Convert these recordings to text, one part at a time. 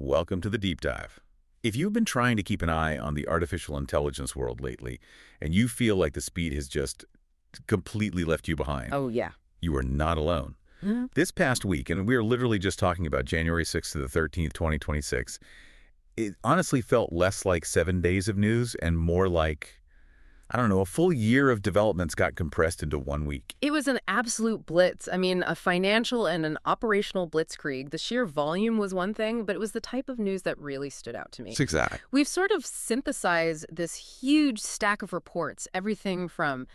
Welcome to the Deep Dive. If you've been trying to keep an eye on the artificial intelligence world lately, and you feel like the speed has just completely left you behind, Oh, yeah. you are not alone. Mhm. This past week, and we're literally just talking about January 6th to the 13th, 2026, it honestly felt less like 7 days of news and more like, I don't know, a full year of developments got compressed into 1 week. It was an absolute blitz. I mean, a financial and an operational blitzkrieg. The sheer volume was one thing, but it was the type of news that really stood out to me. Exact. We've sort of synthesized this huge stack of reports, everything from,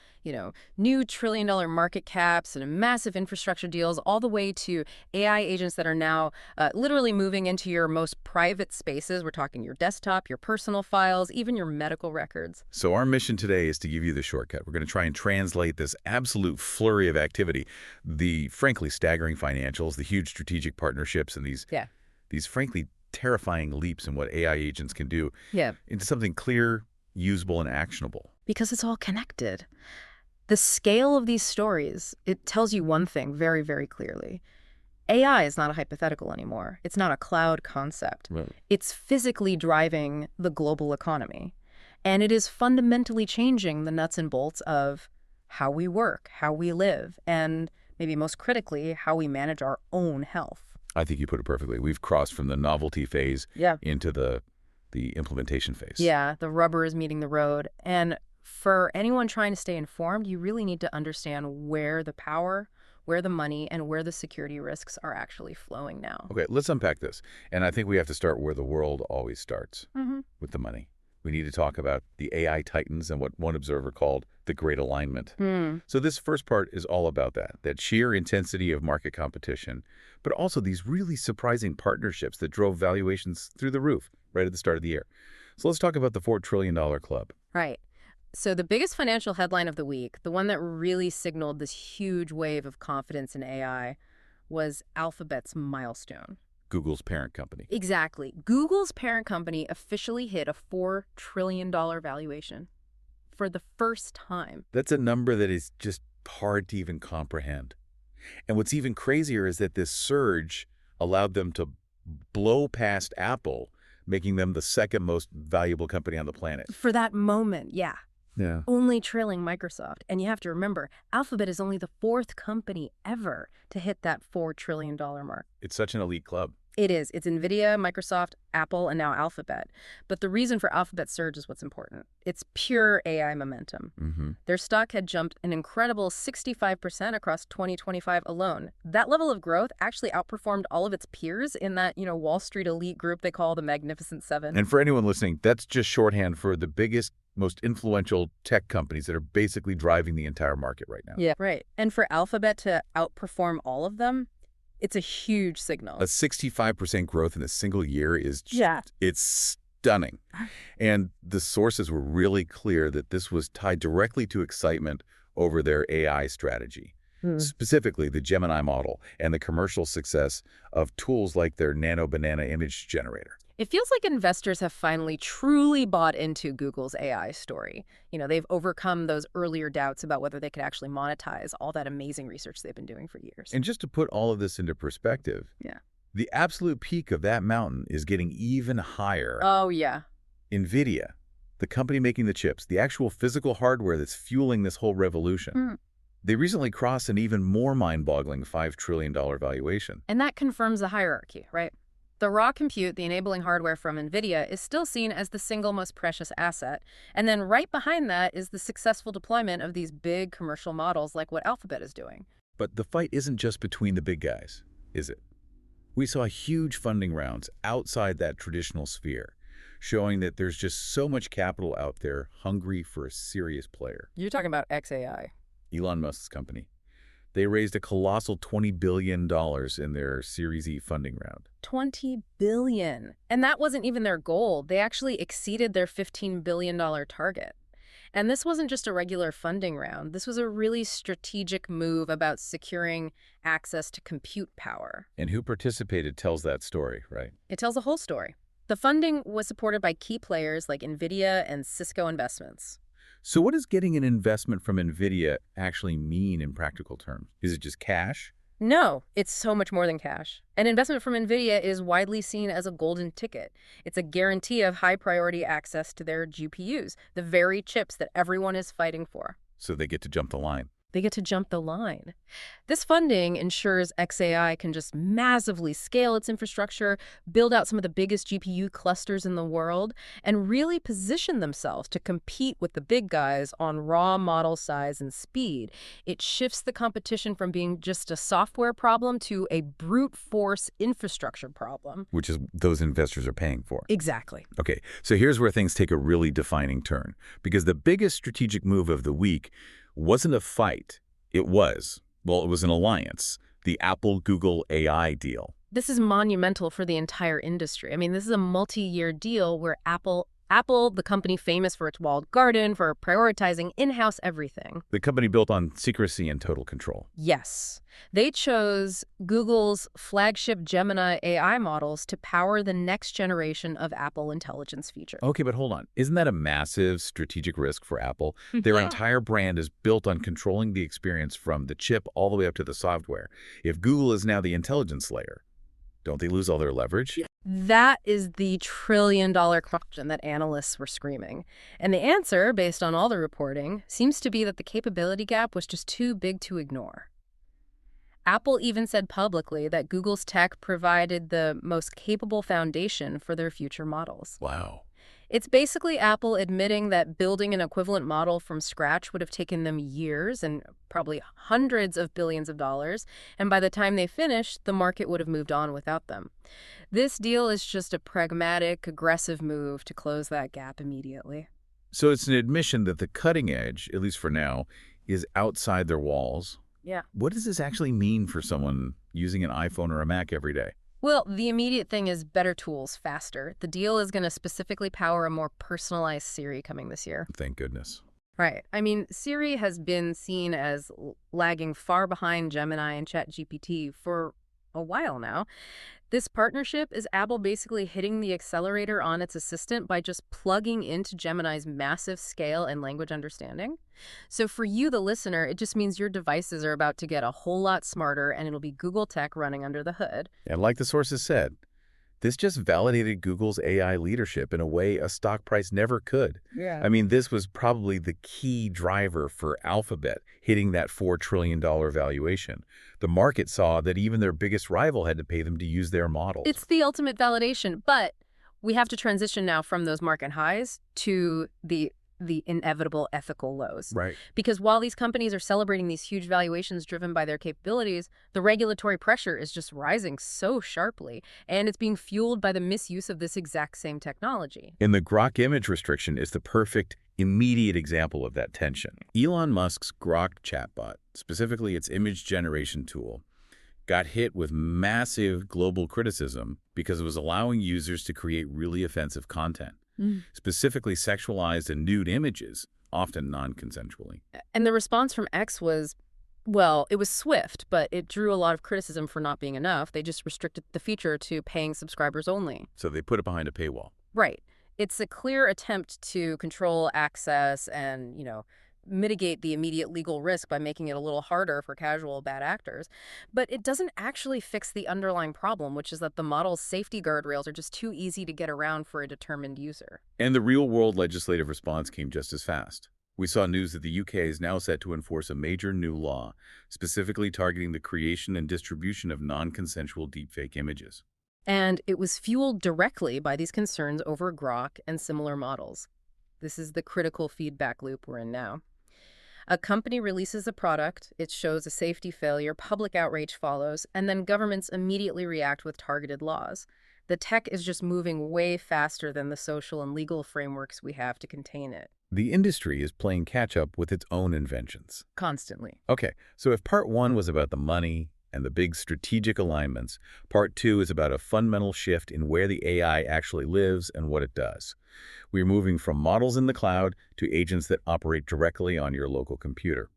new trillion-dollar market caps and massive infrastructure deals, all the way to AI agents that are now literally moving into your most private spaces. We're talking your desktop, your personal files, even your medical records. So our mission today is to give you the shortcut. We're going to try and translate this absolute flurry of activity, the frankly staggering financials, the huge strategic partnerships, and Yeah. these frankly terrifying leaps in what AI agents can do Yeah. into something clear, usable, and actionable. Because it's all connected. The scale of these stories, it tells you one thing very, very clearly. AI is not a hypothetical anymore. It's not a cloud concept. Right. It's physically driving the global economy. And it is fundamentally changing the nuts and bolts of how we work, how we live, and maybe most critically, how we manage our own health. I think you put it perfectly. We've crossed from the novelty phase Yeah. into the implementation phase. Yeah, the rubber is meeting the road. And for anyone trying to stay informed, you really need to understand where the power, where the money, and where the security risks are actually flowing now. Okay, let's unpack this. And I think we have to start where the world always starts, Mm-hmm. with the money. We need to talk about the AI titans and what one observer called the great alignment. Hmm. So this first part is all about that sheer intensity of market competition, but also these really surprising partnerships that drove valuations through the roof right at the start of the year. So let's talk about the $4 trillion club. Right. So the biggest financial headline of the week, the one that really signaled this huge wave of confidence in AI, was Alphabet's milestone. Google's parent company. Exactly. Google's parent company officially hit a $4 trillion valuation for the first time. That's a number that is just hard to even comprehend. And what's even crazier is that this surge allowed them to blow past Apple, making them the second most valuable company on the planet. For that moment, yeah. Yeah. Only trailing Microsoft. And you have to remember, Alphabet is only the fourth company ever to hit that $4 trillion mark. It's such an elite club. It is. It's NVIDIA, Microsoft, Apple, and now Alphabet. But the reason for Alphabet's surge is what's important. It's pure AI momentum. Mm-hmm. Their stock had jumped an incredible 65% across 2025 alone. That level of growth actually outperformed all of its peers in that, Wall Street elite group they call the Magnificent Seven. And for anyone listening, that's just shorthand for the biggest, most influential tech companies that are basically driving the entire market right now. Yeah, right. And for Alphabet to outperform all of them, it's a huge signal. A 65% growth in a single year is just, Yeah. it's stunning. And the sources were really clear that this was tied directly to excitement over their AI strategy, specifically the Gemini model and the commercial success of tools like their Nano Banana image generator. It feels like investors have finally truly bought into Google's AI story. They've overcome those earlier doubts about whether they could actually monetize all that amazing research they've been doing for years. And just to put all of this into perspective, Yeah. the absolute peak of that mountain is getting even higher. Oh, yeah. NVIDIA, the company making the chips, the actual physical hardware that's fueling this whole revolution. They recently crossed an even more mind-boggling $5 trillion valuation. And that confirms the hierarchy, right? The raw compute, the enabling hardware from NVIDIA, is still seen as the single most precious asset. And then right behind that is the successful deployment of these big commercial models like what Alphabet is doing. But the fight isn't just between the big guys, is it? We saw huge funding rounds outside that traditional sphere, showing that there's just so much capital out there hungry for a serious player. You're talking about XAI. Elon Musk's company. They raised a colossal $20 billion in their Series E funding round. $20 billion. And that wasn't even their goal. They actually exceeded their $15 billion target. And this wasn't just a regular funding round. This was a really strategic move about securing access to compute power. And who participated tells that story, right? It tells a whole story. The funding was supported by key players like NVIDIA and Cisco Investments. So what does getting an investment from NVIDIA actually mean in practical terms? Is it just cash? No, it's so much more than cash. An investment from NVIDIA is widely seen as a golden ticket. It's a guarantee of high-priority access to their GPUs, the very chips that everyone is fighting for. So they get to jump the line. They get to jump the line. This funding ensures xAI can just massively scale its infrastructure, build out some of the biggest GPU clusters in the world, and really position themselves to compete with the big guys on raw model size and speed. It shifts the competition from being just a software problem to a brute force infrastructure problem. Which is those investors are paying for. Exactly. Okay, so here's where things take a really defining turn. Because the biggest strategic move of the week wasn't a fight. It was an alliance, the Apple-Google AI deal. This is monumental for the entire industry. I mean, this is a multi-year deal where Apple, the company famous for its walled garden, for prioritizing in-house everything. The company built on secrecy and total control. Yes. They chose Google's flagship Gemini AI models to power the next generation of Apple intelligence features. Okay, but hold on. Isn't that a massive strategic risk for Apple? Their entire brand is built on controlling the experience from the chip all the way up to the software. If Google is now the intelligence layer, don't they lose all their leverage? That is the trillion-dollar question that analysts were screaming. And the answer, based on all the reporting, seems to be that the capability gap was just too big to ignore. Apple even said publicly that Google's tech provided the most capable foundation for their future models. Wow. It's basically Apple admitting that building an equivalent model from scratch would have taken them years and probably hundreds of billions of dollars, and by the time they finished, the market would have moved on without them. This deal is just a pragmatic, aggressive move to close that gap immediately. So it's an admission that the cutting edge, at least for now, is outside their walls. Yeah. What does this actually mean for someone using an iPhone or a Mac every day? Well, the immediate thing is better tools, faster. The deal is going to specifically power a more personalized Siri coming this year. Thank goodness. Right. I mean, Siri has been seen as lagging far behind Gemini and ChatGPT for a while now. This partnership is Apple basically hitting the accelerator on its assistant by just plugging into Gemini's massive scale and language understanding. So for you, the listener, it just means your devices are about to get a whole lot smarter, and it'll be Google tech running under the hood. And like the sources said, this just validated Google's AI leadership in a way a stock price never could. Yeah. I mean, this was probably the key driver for Alphabet hitting that $4 trillion valuation. The market saw that even their biggest rival had to pay them to use their models. It's the ultimate validation, but we have to transition now from those market highs to the inevitable ethical lows. Right. Because while these companies are celebrating these huge valuations driven by their capabilities, the regulatory pressure is just rising so sharply, and it's being fueled by the misuse of this exact same technology. And the Grok image restriction is the perfect, immediate example of that tension. Elon Musk's Grok chatbot, specifically its image generation tool, got hit with massive global criticism because it was allowing users to create really offensive content. Specifically sexualized and nude images, often non-consensually. And the response from X was, well, it was swift, but it drew a lot of criticism for not being enough. They just restricted the feature to paying subscribers only. So they put it behind a paywall. Right. It's a clear attempt to control access and, mitigate the immediate legal risk by making it a little harder for casual bad actors. But it doesn't actually fix the underlying problem, which is that the model's safety guardrails are just too easy to get around for a determined user. And the real-world legislative response came just as fast. We saw news that the UK is now set to enforce a major new law, specifically targeting the creation and distribution of non-consensual deepfake images. And it was fueled directly by these concerns over Grok and similar models. This is the critical feedback loop we're in now. A company releases a product, it shows a safety failure, public outrage follows, and then governments immediately react with targeted laws. The tech is just moving way faster than the social and legal frameworks we have to contain it. The industry is playing catch-up with its own inventions. Constantly. Okay, so if part one was about the money and the big strategic alignments, part two is about a fundamental shift in where the AI actually lives and what it does. We're moving from models in the cloud to agents that operate directly on your local computer.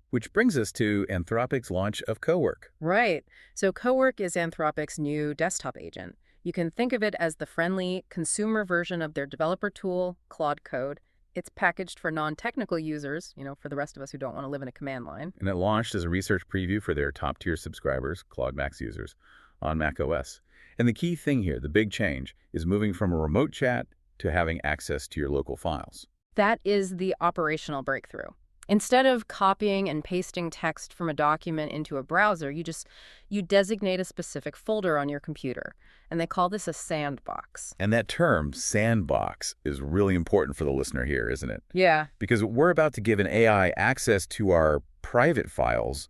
Which brings us to Anthropic's launch of Cowork. Right. So Cowork is Anthropic's new desktop agent. You can think of it as the friendly consumer version of their developer tool, Claude Code. It's packaged for non-technical users, for the rest of us who don't want to live in a command line. And it launched as a research preview for their top-tier subscribers, Claude Max users, on macOS. And the key thing here, the big change, is moving from a remote chat to having access to your local files. That is the operational breakthrough. Instead of copying and pasting text from a document into a browser, you designate a specific folder on your computer. And they call this a sandbox. And that term, sandbox, is really important for the listener here, isn't it? Yeah. Because we're about to give an AI access to our private files.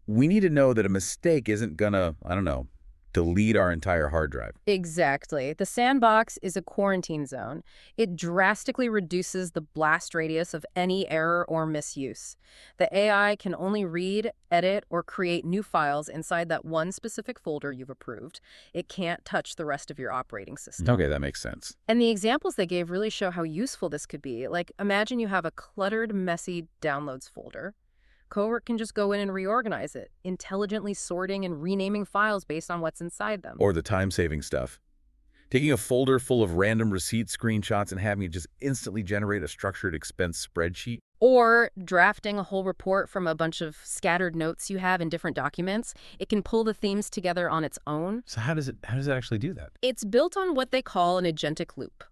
We need to know that a mistake isn't gonna, delete our entire hard drive. Exactly. The sandbox is a quarantine zone. It drastically reduces the blast radius of any error or misuse. The AI can only read, edit, or create new files inside that one specific folder you've approved. It can't touch the rest of your operating system. Okay, that makes sense. And the examples they gave really show how useful this could be. Like, imagine you have a cluttered, messy downloads folder. Cowork can just go in and reorganize it, intelligently sorting and renaming files based on what's inside them. Or the time-saving stuff. Taking a folder full of random receipt screenshots and having it just instantly generate a structured expense spreadsheet. Or drafting a whole report from a bunch of scattered notes you have in different documents. It can pull the themes together on its own. So how does it actually do that? It's built on what they call an agentic loop.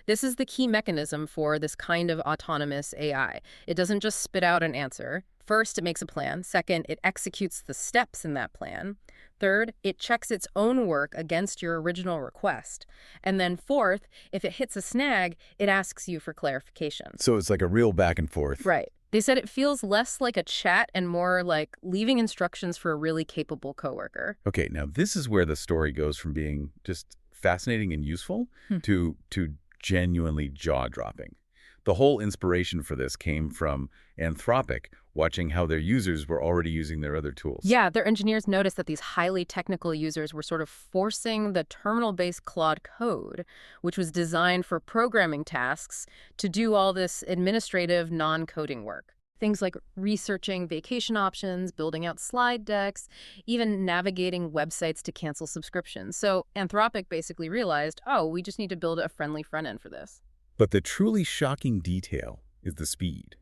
This is the key mechanism for this kind of autonomous AI. It doesn't just spit out an answer. First, it makes a plan. Second, it executes the steps in that plan. Third, it checks its own work against your original request. And then fourth, if it hits a snag, it asks you for clarification. So it's like a real back and forth. Right. They said it feels less like a chat and more like leaving instructions for a really capable coworker. Okay, now this is where the story goes from being just fascinating and useful to genuinely jaw-dropping. The whole inspiration for this came from Anthropic, watching how their users were already using their other tools. Yeah, their engineers noticed that these highly technical users were sort of forcing the terminal-based Claude code, which was designed for programming tasks, to do all this administrative non-coding work. Things like researching vacation options, building out slide decks, even navigating websites to cancel subscriptions. So Anthropic basically realized, we just need to build a friendly front end for this. But the truly shocking detail is the speed.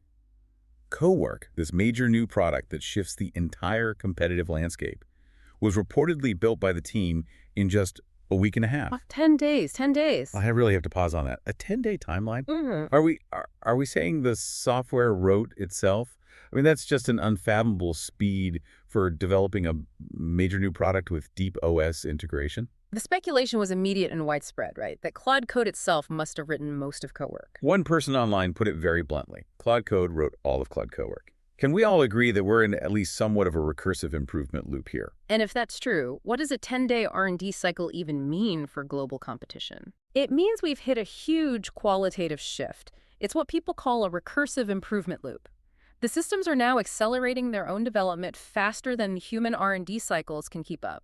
Cowork, this major new product that shifts the entire competitive landscape, was reportedly built by the team in just a week and a half. 10 days. I really have to pause on that. A 10-day timeline? Mm-hmm. Are we saying the software wrote itself? I mean, that's just an unfathomable speed for developing a major new product with deep OS integration. The speculation was immediate and widespread, right? That Claude Code itself must have written most of Cowork. One person online put it very bluntly. Claude Code wrote all of Claude Cowork. Can we all agree that we're in at least somewhat of a recursive improvement loop here? And if that's true, what does a 10-day R&D cycle even mean for global competition? It means we've hit a huge qualitative shift. It's what people call a recursive improvement loop. The systems are now accelerating their own development faster than human R&D cycles can keep up.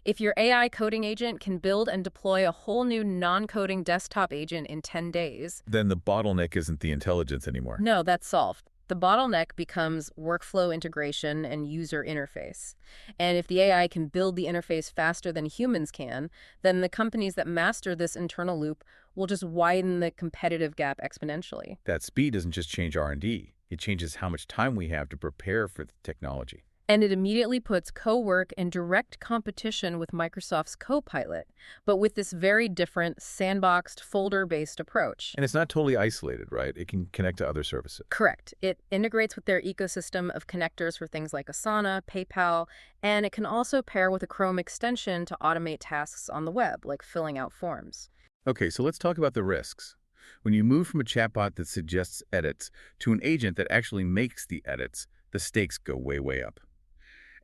If your AI coding agent can build and deploy a whole new non-coding desktop agent in 10 days... Then the bottleneck isn't the intelligence anymore. No, that's solved. The bottleneck becomes workflow integration and user interface. And if the AI can build the interface faster than humans can, then the companies that master this internal loop will just widen the competitive gap exponentially. That speed doesn't just change R&D. It changes how much time we have to prepare for the technology. And it immediately puts Cowork in direct competition with Microsoft's Copilot, but with this very different sandboxed folder-based approach. And it's not totally isolated, right? It can connect to other services. Correct. It integrates with their ecosystem of connectors for things like Asana, PayPal, and it can also pair with a Chrome extension to automate tasks on the web, like filling out forms. Okay, so let's talk about the risks. When you move from a chatbot that suggests edits to an agent that actually makes the edits, the stakes go way, way up.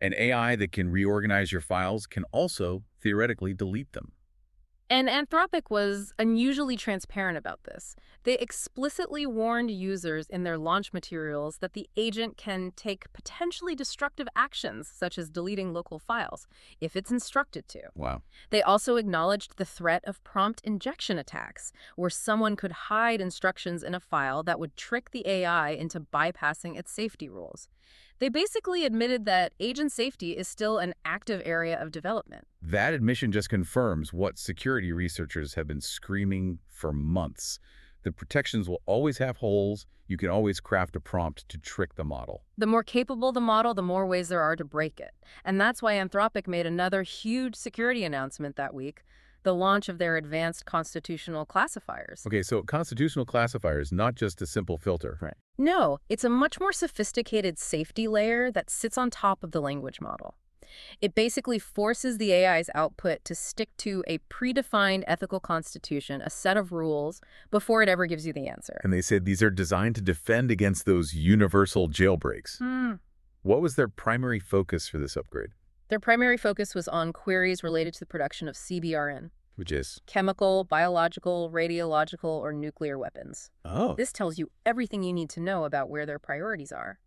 An AI that can reorganize your files can also, theoretically, delete them. And Anthropic was unusually transparent about this. They explicitly warned users in their launch materials that the agent can take potentially destructive actions, such as deleting local files, if it's instructed to. Wow. They also acknowledged the threat of prompt injection attacks, where someone could hide instructions in a file that would trick the AI into bypassing its safety rules. They basically admitted that agent safety is still an active area of development. That admission just confirms what security researchers have been screaming for months, The protections will always have holes. You can always craft a prompt to trick the model. The more capable the model, the more ways there are to break it. And that's why Anthropic made another huge security announcement that week, the launch of their advanced constitutional classifiers. Okay, so constitutional classifier is not just a simple filter. Right. No, it's a much more sophisticated safety layer that sits on top of the language model. It basically forces the AI's output to stick to a predefined ethical constitution, a set of rules, before it ever gives you the answer. And they said these are designed to defend against those universal jailbreaks. What was their primary focus for this upgrade? Their primary focus was on queries related to the production of CBRN, Which is? chemical, biological, radiological, or nuclear weapons. Oh. This tells you everything you need to know about where their priorities are.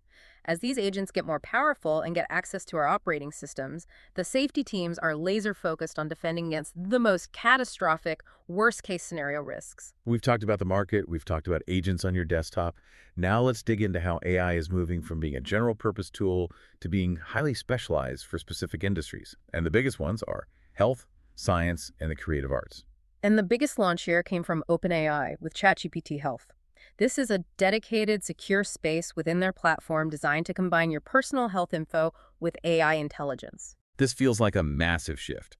As these agents get more powerful and get access to our operating systems, the safety teams are laser-focused on defending against the most catastrophic, worst-case scenario risks. We've talked about the market. We've talked about agents on your desktop. Now let's dig into how AI is moving from being a general-purpose tool to being highly specialized for specific industries. And the biggest ones are health, science, and the creative arts. And the biggest launch here came from OpenAI with ChatGPT Health. This is a dedicated, secure space within their platform designed to combine your personal health info with AI intelligence. This feels like a massive shift.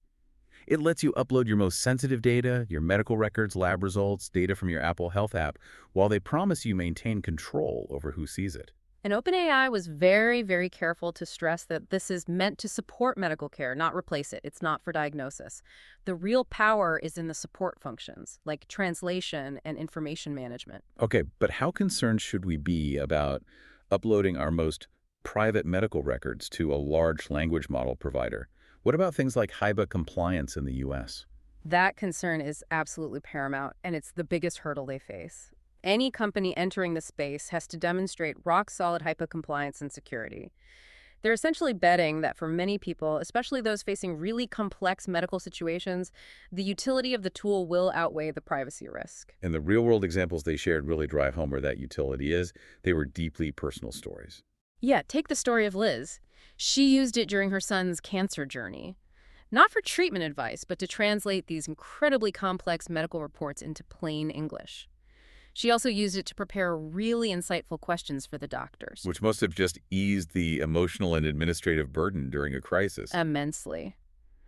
It lets you upload your most sensitive data, your medical records, lab results, data from your Apple Health app, while they promise you maintain control over who sees it. And OpenAI was very, very careful to stress that this is meant to support medical care, not replace it. It's not for diagnosis. The real power is in the support functions, like translation and information management. Okay, but how concerned should we be about uploading our most private medical records to a large language model provider? What about things like HIPAA compliance in the U.S.? That concern is absolutely paramount, and it's the biggest hurdle they face. Any company entering the space has to demonstrate rock-solid HIPAA compliance and security. They're essentially betting that for many people, especially those facing really complex medical situations, the utility of the tool will outweigh the privacy risk. And the real-world examples they shared really drive home where that utility is. They were deeply personal stories. Yeah, take the story of Liz. She used it during her son's cancer journey. Not for treatment advice, but to translate these incredibly complex medical reports into plain English. She also used it to prepare really insightful questions for the doctors. Which must have just eased the emotional and administrative burden during a crisis. Immensely.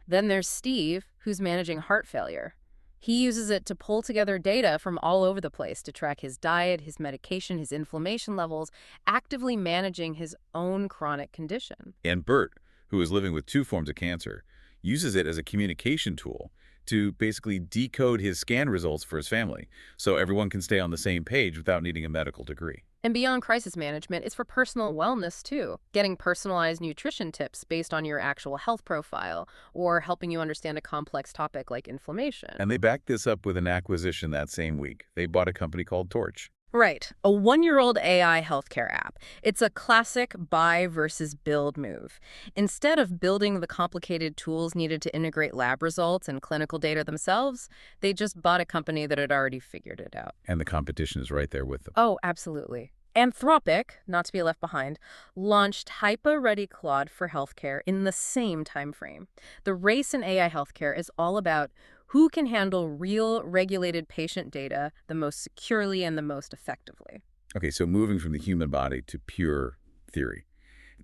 Then there's Steve, who's managing heart failure. He uses it to pull together data from all over the place to track his diet, his medication, his inflammation levels, actively managing his own chronic condition. And Bert, who is living with 2 forms of cancer, uses it as a communication tool to basically decode his scan results for his family, so everyone can stay on the same page without needing a medical degree. And beyond crisis management, it's for personal wellness, too. Getting personalized nutrition tips based on your actual health profile, or helping you understand a complex topic like inflammation. And they backed this up with an acquisition that same week. They bought a company called Torch. Right. A 1-year-old AI healthcare app. It's a classic buy versus build move. Instead of building the complicated tools needed to integrate lab results and clinical data themselves, they just bought a company that had already figured it out. And the competition is right there with them. Oh, absolutely. Anthropic, not to be left behind, launched HIPAA-ready Claude for healthcare in the same time frame. The race in AI healthcare is all about who can handle real regulated patient data the most securely and the most effectively. Okay, so moving from the human body to pure theory.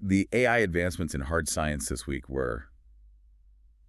The AI advancements in hard science this week were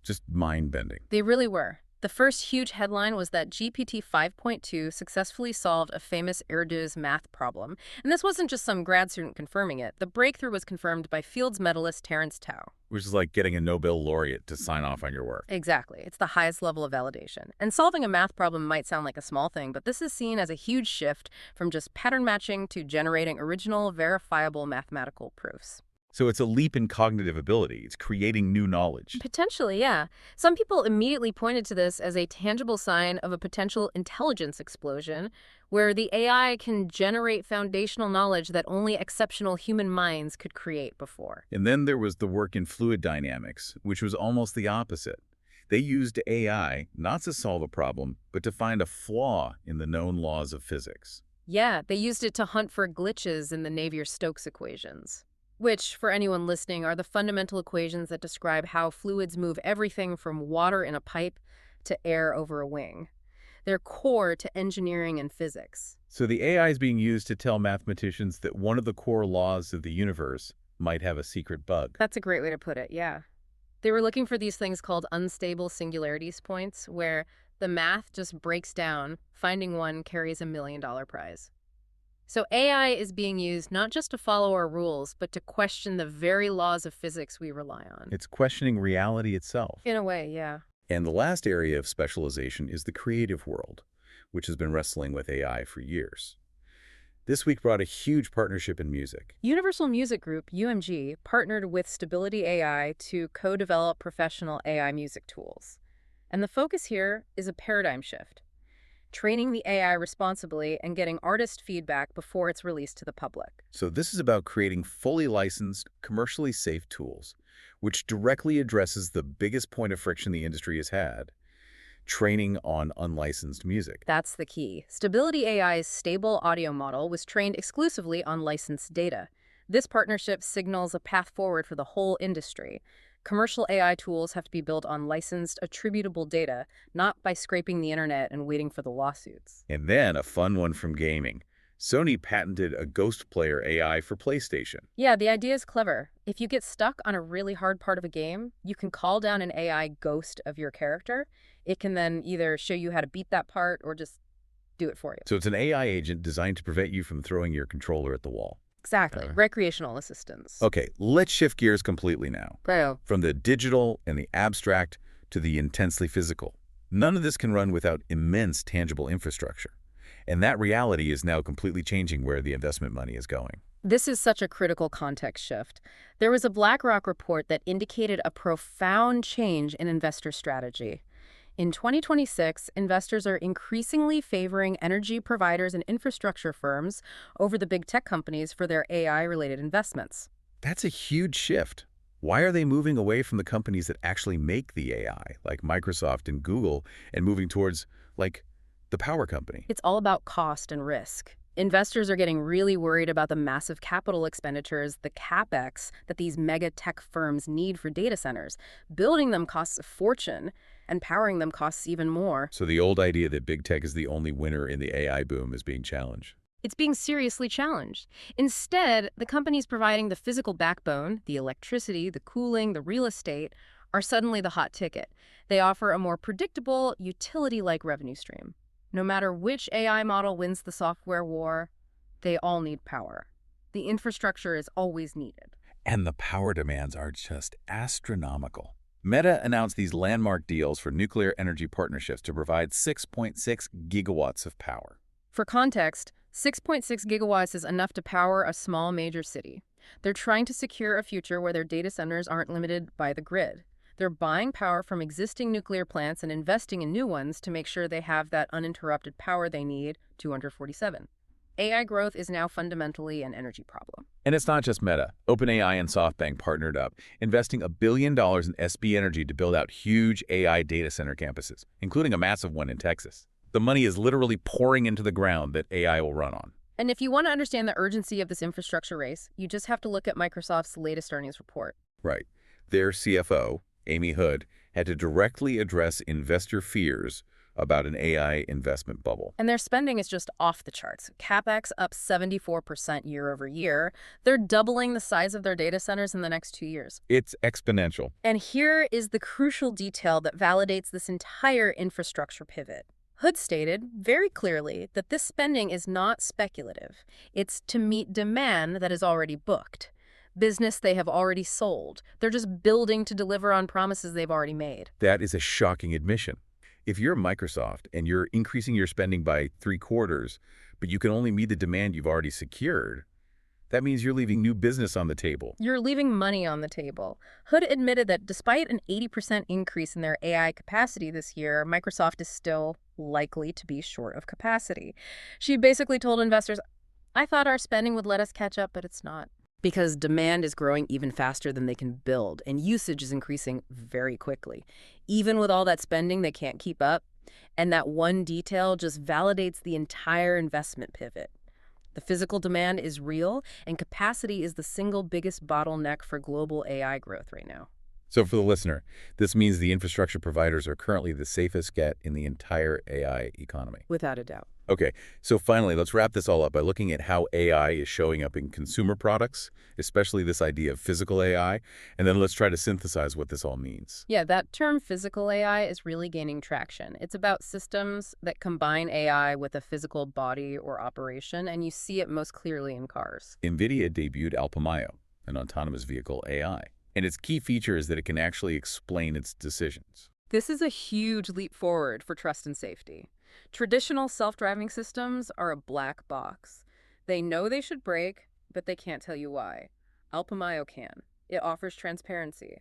just mind-bending. They really were. The first huge headline was that GPT 5.2 successfully solved a famous Erdos math problem. And this wasn't just some grad student confirming it. The breakthrough was confirmed by Fields medalist Terence Tao. Which is like getting a Nobel laureate to sign off on your work. Exactly. It's the highest level of validation. And solving a math problem might sound like a small thing, but this is seen as a huge shift from just pattern matching to generating original, verifiable mathematical proofs. So it's a leap in cognitive ability. It's creating new knowledge. Potentially, yeah. Some people immediately pointed to this as a tangible sign of a potential intelligence explosion, where the AI can generate foundational knowledge that only exceptional human minds could create before. And then there was the work in fluid dynamics, which was almost the opposite. They used AI not to solve a problem, but to find a flaw in the known laws of physics. Yeah, they used it to hunt for glitches in the Navier-Stokes equations, which, for anyone listening, are the fundamental equations that describe how fluids move everything from water in a pipe to air over a wing. They're core to engineering and physics. So the AI is being used to tell mathematicians that one of the core laws of the universe might have a secret bug. That's a great way to put it, yeah. They were looking for these things called unstable singularities points, where the math just breaks down. Finding one carries $1 million prize. So AI is being used not just to follow our rules, but to question the very laws of physics we rely on. It's questioning reality itself. In a way, yeah. And the last area of specialization is the creative world, which has been wrestling with AI for years. This week brought a huge partnership in music. Universal Music Group, UMG, partnered with Stability AI to co-develop professional AI music tools. And the focus here is a paradigm shift, training the AI responsibly and getting artist feedback before it's released to the public. So this is about creating fully licensed, commercially safe tools, which directly addresses the biggest point of friction the industry has had: training on unlicensed music. That's the key. Stability AI's stable audio model was trained exclusively on licensed data. This partnership signals a path forward for the whole industry. Commercial AI tools have to be built on licensed, attributable data, not by scraping the internet and waiting for the lawsuits. And then a fun one from gaming. Sony patented a ghost player AI for PlayStation. Yeah, the idea is clever. If you get stuck on a really hard part of a game, you can call down an AI ghost of your character. It can then either show you how to beat that part or just do it for you. So it's an AI agent designed to prevent you from throwing your controller at the wall. Exactly. Recreational assistance. Okay, let's shift gears completely now. Bro. From the digital and the abstract to the intensely physical. None of this can run without immense tangible infrastructure. And that reality is now completely changing where the investment money is going. This is such a critical context shift. There was a BlackRock report that indicated a profound change in investor strategy. In 2026, investors are increasingly favoring energy providers and infrastructure firms over the big tech companies for their AI-related investments. That's a huge shift. Why are they moving away from the companies that actually make the AI, like Microsoft and Google, and moving towards, like, the power company? It's all about cost and risk. Investors are getting really worried about the massive capital expenditures, the CapEx, that these mega tech firms need for data centers. Building them costs a fortune, and powering them costs even more. So the old idea that big tech is the only winner in the AI boom is being challenged. It's being seriously challenged. Instead, the companies providing the physical backbone, the electricity, the cooling, the real estate, are suddenly the hot ticket. They offer a more predictable, utility-like revenue stream. No matter which AI model wins the software war, they all need power. The infrastructure is always needed. And the power demands are just astronomical. Meta announced these landmark deals for nuclear energy partnerships to provide 6.6 gigawatts of power. For context, 6.6 gigawatts is enough to power a small major city. They're trying to secure a future where their data centers aren't limited by the grid. They're buying power from existing nuclear plants and investing in new ones to make sure they have that uninterrupted power they need, 247. AI growth is now fundamentally an energy problem. And it's not just Meta. OpenAI and SoftBank partnered up, investing $1 billion in SB Energy to build out huge AI data center campuses, including a massive one in Texas. The money is literally pouring into the ground that AI will run on. And if you want to understand the urgency of this infrastructure race, you just have to look at Microsoft's latest earnings report. Right. Their CFO, Amy Hood, had to directly address investor fears about an AI investment bubble. And their spending is just off the charts. CapEx up 74% year over year. They're doubling the size of their data centers in the next 2 years. It's exponential. And here is the crucial detail that validates this entire infrastructure pivot. Hood stated very clearly that this spending is not speculative. It's to meet demand that is already booked. Business they have already sold. They're just building to deliver on promises they've already made. That is a shocking admission. If you're Microsoft and you're increasing your spending by 3/4, but you can only meet the demand you've already secured, that means you're leaving new business on the table. You're leaving money on the table. Hood admitted that despite an 80% increase in their AI capacity this year, Microsoft is still likely to be short of capacity. She basically told investors, I thought our spending would let us catch up, but it's not. Because demand is growing even faster than they can build, and usage is increasing very quickly. Even with all that spending, they can't keep up. And that one detail just validates the entire investment pivot. The physical demand is real, and capacity is the single biggest bottleneck for global AI growth right now. So for the listener, this means the infrastructure providers are currently the safest bet in the entire AI economy. Without a doubt. Okay, so finally, let's wrap this all up by looking at how AI is showing up in consumer products, especially this idea of physical AI, and then let's try to synthesize what this all means. Yeah, that term physical AI is really gaining traction. It's about systems that combine AI with a physical body or operation, and you see it most clearly in cars. NVIDIA debuted Alpamayo, an autonomous vehicle AI, and its key feature is that it can actually explain its decisions. This is a huge leap forward for trust and safety. Traditional self-driving systems are a black box. They know they should brake, but they can't tell you why. Alpamayo can. It offers transparency.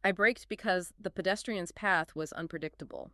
I braked because the pedestrian's path was unpredictable.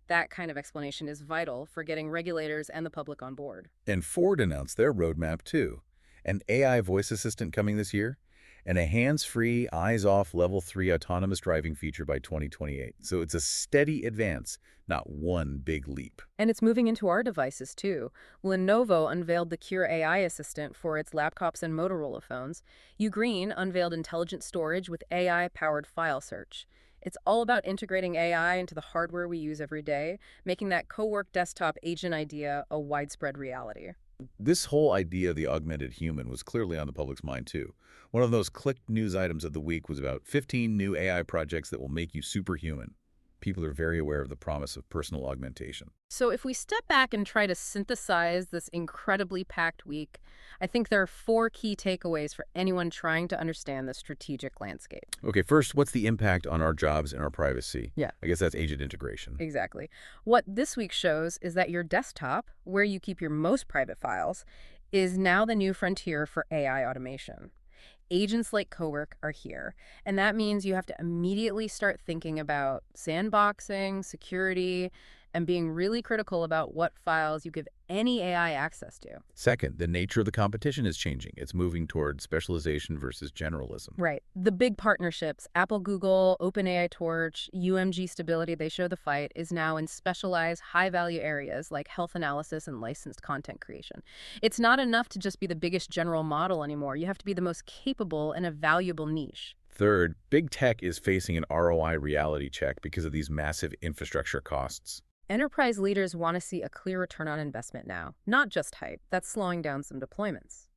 That kind of explanation is vital for getting regulators and the public on board. And Ford announced their roadmap too. An AI voice assistant coming this year, and a hands-free, eyes-off Level 3 autonomous driving feature by 2028. So it's a steady advance, not one big leap. And it's moving into our devices, too. Lenovo unveiled the Cure AI assistant for its laptops and Motorola phones. Ugreen unveiled intelligent storage with AI-powered file search. It's all about integrating AI into the hardware we use every day, making that co-work desktop agent idea a widespread reality. This whole idea of the augmented human was clearly on the public's mind too. One of those clicked news items of the week was about 15 new AI projects that will make you superhuman. People are very aware of the promise of personal augmentation. So if we step back and try to synthesize this incredibly packed week, I think there are 4 key takeaways for anyone trying to understand the strategic landscape. Okay, first, what's the impact on our jobs and our privacy? Yeah. I guess that's agent integration. Exactly. What this week shows is that your desktop, where you keep your most private files, is now the new frontier for AI automation. Agents like Cowork are here, and that means you have to immediately start thinking about sandboxing, security, and being really critical about what files you give any AI access to. Second, the nature of the competition is changing. It's moving toward specialization versus generalism. Right. The big partnerships, Apple, Google, OpenAI Torch, UMG Stability, they show the fight, is now in specialized, high-value areas like health analysis and licensed content creation. It's not enough to just be the biggest general model anymore. You have to be the most capable in a valuable niche. Third, big tech is facing an ROI reality check because of these massive infrastructure costs. Enterprise leaders want to see a clear return on investment now, not just hype. That's slowing down some deployments.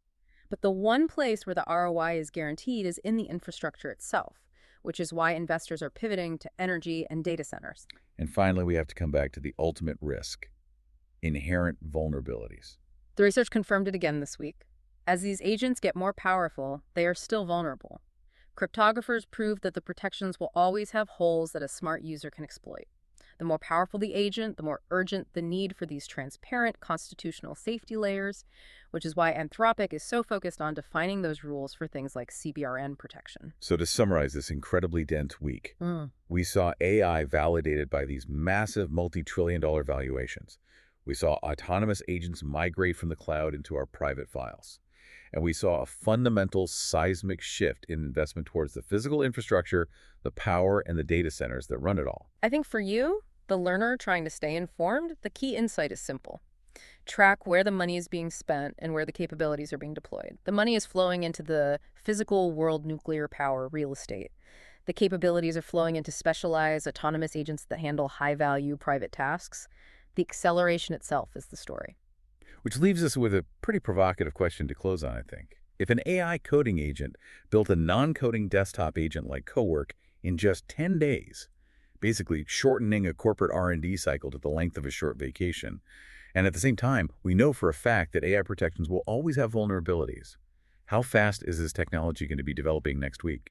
But the one place where the ROI is guaranteed is in the infrastructure itself, which is why investors are pivoting to energy and data centers. And finally, we have to come back to the ultimate risk, inherent vulnerabilities. The research confirmed it again this week. As these agents get more powerful, they are still vulnerable. Cryptographers proved that the protections will always have holes that a smart user can exploit. The more powerful the agent, the more urgent the need for these transparent constitutional safety layers, which is why Anthropic is so focused on defining those rules for things like CBRN protection. So to summarize this incredibly dense week, we saw AI validated by these massive multi-trillion-dollar valuations. We saw autonomous agents migrate from the cloud into our private files. And we saw a fundamental seismic shift in investment towards the physical infrastructure, the power, and the data centers that run it all. I think for you, the learner trying to stay informed, the key insight is simple. Track where the money is being spent and where the capabilities are being deployed. The money is flowing into the physical world nuclear power real estate. The capabilities are flowing into specialized autonomous agents that handle high-value private tasks. The acceleration itself is the story. Which leaves us with a pretty provocative question to close on, I think. If an AI coding agent built a non-coding desktop agent like Cowork in just 10 days, basically shortening a corporate R&D cycle to the length of a short vacation, and at the same time, we know for a fact that AI protections will always have vulnerabilities. How fast is this technology going to be developing next week?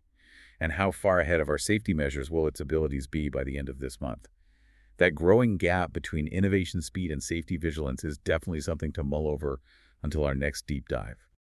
And how far ahead of our safety measures will its abilities be by the end of this month? That growing gap between innovation speed and safety vigilance is definitely something to mull over until our next deep dive.